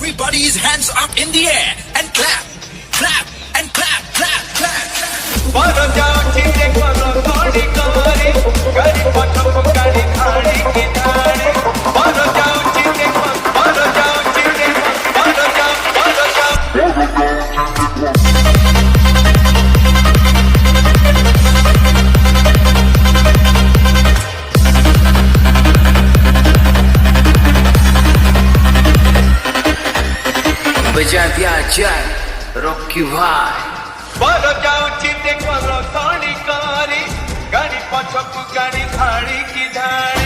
Everybody's hands up in the air and clap, clap, and clap, clap, clap. বড় যাচ্ছি যে কোনো ধরি করি গাড়ি পছন্দ গাড়ি ধাড়ি কি ধাড়ি বড় যাচ্ছি যে বড় যাচ্ছি যে বড় যাও বড় যাও बजा दिया जाए रॉकी भाई বড় যাচ্ছি যে কোনো ধরি করি গাড়ি পছন্দ গাড়ি ধাড়ি কি ধাড়ি